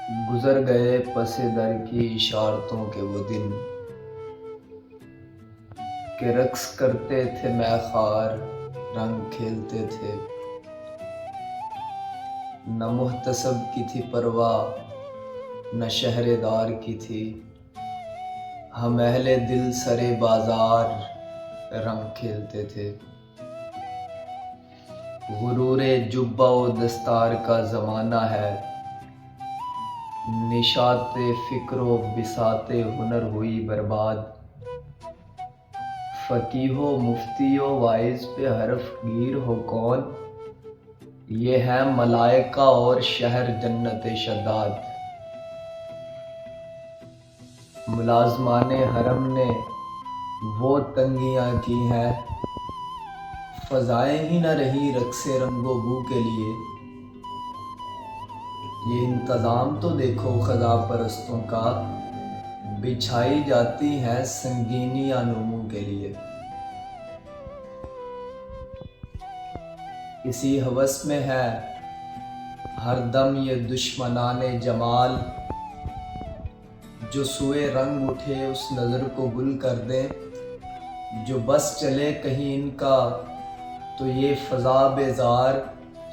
گزر گئے پس در کی اشارتوں کے وہ دن کہ رقص کرتے تھے میں خار رنگ کھیلتے تھے، نہ محتسب کی تھی پرواہ نہ شہر دار کی تھی، ہم اہل دل سرے بازار رنگ کھیلتے تھے۔ غرور جبہ و دستار کا زمانہ ہے، نشاط فکر و بساط ہنر ہوئی برباد، فقیہ و مفتی و واعظ پہ حرف گیر ہو کون، یہ ہے ملائکہ اور شہر جنت شداد۔ ملازمان حرم نے وہ تنگیاں کی ہیں، فضائیں ہی نہ رہی رقص رنگ و بو کے لیے، یہ انتظام تو دیکھو خدا پرستوں کا، بچھائی جاتی ہیں سنگینیاں نوموں کے لیے۔ اسی ہوس میں ہے ہر دم یہ دشمنان جمال، جو سوئے رنگ اٹھے اس نظر کو گل کر دیں، جو بس چلے کہیں ان کا تو یہ فضا بیزار،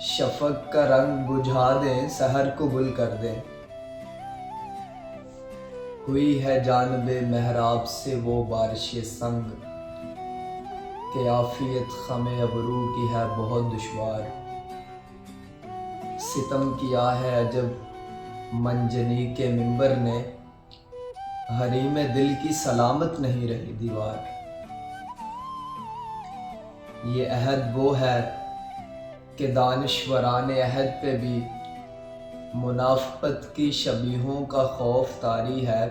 شفق کا رنگ بجھا دیں سحر کو گل کر دیں۔ ہوئی ہے جانب محراب سے وہ بارش سنگ کہ عافیت خم ابرو کی ہے بہت دشوار، ستم کیا ہے عجب منجنی کے منبر نے، حریم دل کی سلامت نہیں رہی دیوار۔ یہ عہد وہ ہے کہ دانشوران عہد پہ بھی منافقت کی شبیہوں کا خوف طاری ہے،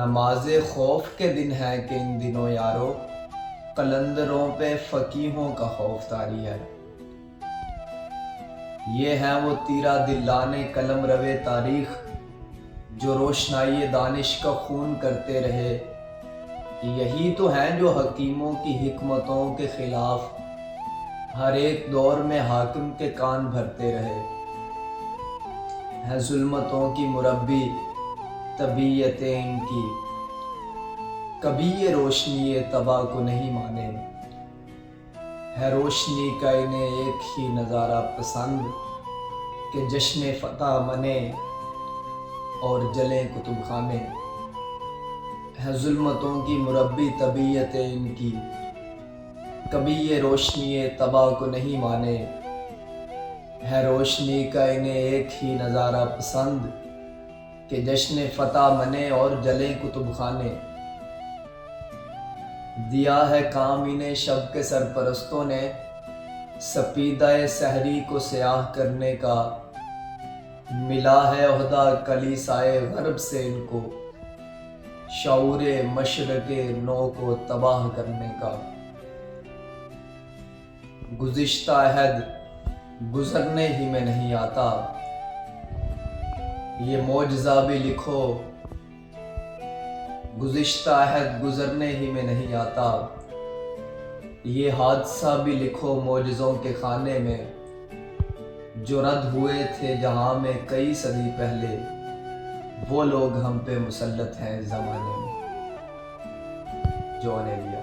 نماز خوف کے دن ہے کہ ان دنوں یارو، قلندروں پہ فقیہوں کا خوف طاری ہے۔ یہ ہیں وہ تیرہ دلان قلم رو تاریخ جو روشنائی دانش کا خون کرتے رہے، یہی تو ہیں جو حکیموں کی حکمتوں کے خلاف ہر ایک دور میں حاکم کے کان بھرتے رہے، ہیں ظلمتوں کی مربی طبیعتیں ان کی، کبھی یہ روشنی طبع کو نہیں مانے، ہے روشنی کا انہیں ایک ہی نظارہ پسند کہ جشن فتح منے اور جلیں کتب خانے، ہے ظلمتوں کی مربی طبیعتیں ان کی، کبھی یہ روشنی طبع کو نہیں مانے، ہے روشنی کا انہیں ایک ہی نظارہ پسند کہ جشن فتح منے اور جلیں کتب خانے۔ دیا ہے کام انہیں شب کے سرپرستوں نے سپیدہ سحری کو سیاہ کرنے کا، ملا ہے عہدہ کلیسائے غرب سے ان کو شعور مشرق نو کو تباہ کرنے کا۔ گزشتہ عہد گزرنے ہی میں نہیں آتا، یہ معجزہ بھی لکھو گزشتہ عہد گزرنے ہی میں نہیں آتا، یہ حادثہ بھی لکھو معجزوں کے خانے میں، جو رد ہوئے تھے جہاں میں کئی صدی پہلے، وہ لوگ ہم پہ مسلط ہیں اس زمانے میں۔ جو نے لیا